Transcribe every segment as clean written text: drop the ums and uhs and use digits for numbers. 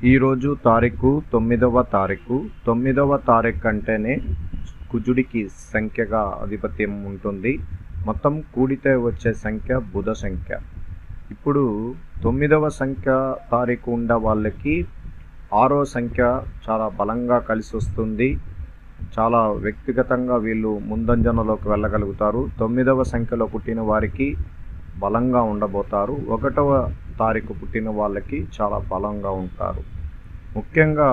ఈరోజు తారీఖు 9వ తారీఖు. 9వ తారీఖు అంటేనే కుజుడికి సంఖ్యగా ఆధిపత్యం ఉంటుంది. మొత్తం కూడితే వచ్చే సంఖ్య బుధ సంఖ్య. ఇప్పుడు 9వ సంఖ్య తారీఖు ఉండ వాళ్ళకి 6వ సంఖ్య చాలా బలంగా కలిసి వస్తుంది. చాలా వ్యక్తిగతంగా వీళ్ళు ముందంజనలోకి వెళ్ళగలుగుతారు. 9వ సంఖ్యలో పుట్టిన వారికి బలంగా ఉండబోతారు. 1వ తారీఖు పుట్టిన వాళ్ళకి చాలా బలంగా ఉంటారు. ముఖ్యంగా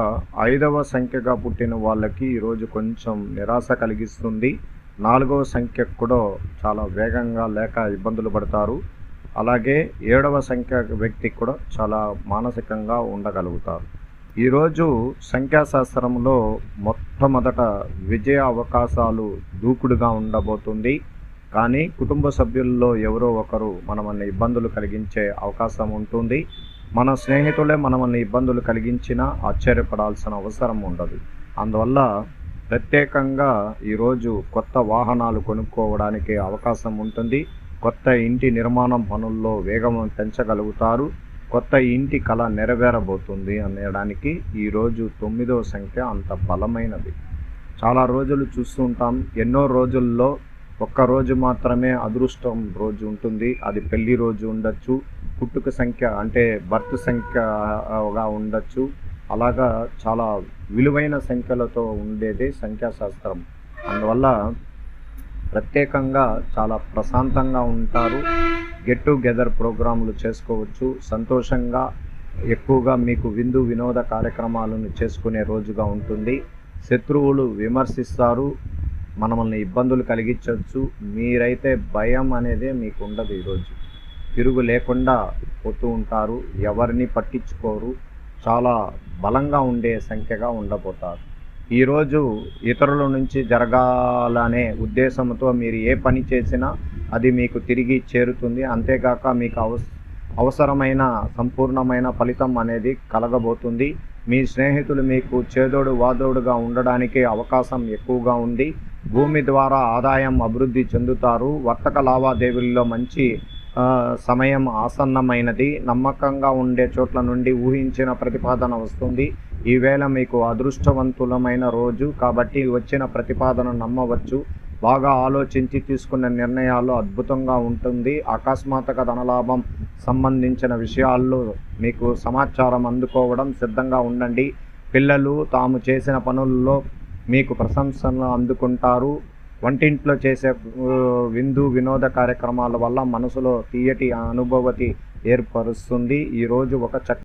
5వ సంఖ్యగా పుట్టిన వాళ్ళకి ఈరోజు కొంచెం నిరాశ కలిగిస్తుంది. 4వ సంఖ్యకు కూడా చాలా వేగంగా లేక ఇబ్బందులు పడతారు. అలాగే 7వ సంఖ్య వ్యక్తికి కూడా చాలా మానసికంగా ఉండగలుగుతారు. ఈరోజు సంఖ్యాశాస్త్రంలో మొట్టమొదట విజయ అవకాశాలు దూకుడుగా ఉండబోతుంది. కానీ కుటుంబ సభ్యుల్లో ఎవరో ఒకరు మనల్ని ఇబ్బందులు కలిగించే అవకాశం ఉంటుంది. మన స్నేహితులే మనల్ని ఇబ్బందులు కలిగించినా ఆశ్చర్యపడాల్సిన అవసరం ఉండదు. అందువల్ల ప్రత్యేకంగా ఈరోజు కొత్త వాహనాలు కొనుక్కోవడానికి అవకాశం ఉంటుంది. కొత్త ఇంటి నిర్మాణం పనుల్లో వేగం పెంచగలుగుతారు. కొత్త ఇంటి కళ నెరవేరబోతుంది అనడానికి ఈరోజు 9వ సంఖ్య అంత బలమైనది. చాలా రోజులు చూస్తుంటాం. ఎన్నో రోజుల్లో ఒక్కరోజు మాత్రమే అదృష్టం రోజు ఉంటుంది. అది పెళ్లి రోజు ఉండొచ్చు, పుట్టుక సంఖ్య అంటే బర్త్ సంఖ్యగా ఉండొచ్చు. అలాగా చాలా విలువైన సంఖ్యలతో ఉండేదే సంఖ్యాశాస్త్రం. అందువల్ల ప్రత్యేకంగా చాలా ప్రశాంతంగా ఉంటారు. గెట్ టుగెదర్ ప్రోగ్రాములు చేసుకోవచ్చు. సంతోషంగా ఎక్కువగా మీకు విందు వినోద కార్యక్రమాలను చేసుకునే రోజుగా ఉంటుంది. శత్రువులు విమర్శిస్తారు, మనల్ని ఇబ్బందులు కలిగించవచ్చు. మీరైతే భయం అనేదే మీకు ఉండదు. ఈరోజు తిరుగు లేకుండా పోతూ ఉంటారు. ఎవరిని పట్టించుకోరు. చాలా బలంగా ఉండే సంఖ్యగా ఉండబోతారు. ఈరోజు ఇతరుల నుంచి జరగాలనే ఉద్దేశంతో మీరు ఏ పని చేసినా అది మీకు తిరిగి చేరుతుంది. అంతేకాక మీకు అవసరమైన సంపూర్ణమైన ఫలితం అనేది కలగబోతుంది. మీ స్నేహితులు మీకు చేదోడు వాదోడుగా ఉండడానికి అవకాశం ఎక్కువగా ఉంది. భూమి ద్వారా ఆదాయం అభివృద్ధి చెందుతారు. వర్తక లావాదేవీల్లో మంచి సమయం ఆసన్నమైనది. నమ్మకంగా ఉండే చోట్ల నుండి ఊహించిన ప్రతిపాదన వస్తుంది. ఈవేళ మీకు అదృష్టవంతులమైన రోజు కాబట్టి వచ్చిన ప్రతిపాదన నమ్మవచ్చు. బాగా ఆలోచించి తీసుకున్న నిర్ణయాలు అద్భుతంగా ఉంటుంది. అకస్మాత్తుగా ధనలాభం సంబంధించిన విషయాల్లో మీకు సమాచారం అందుకోవడం సిద్ధంగా ఉండండి. పిల్లలు తాము చేసిన పనుల్లో మీకు ప్రశంసలు అందుకుంటారు. వంటింట్లో చేసే విందు వినోద కార్యక్రమాల వల్ల మనసులో తీయటి అనుభూతి ఏర్పరుస్తుంది. ఈరోజు ఒక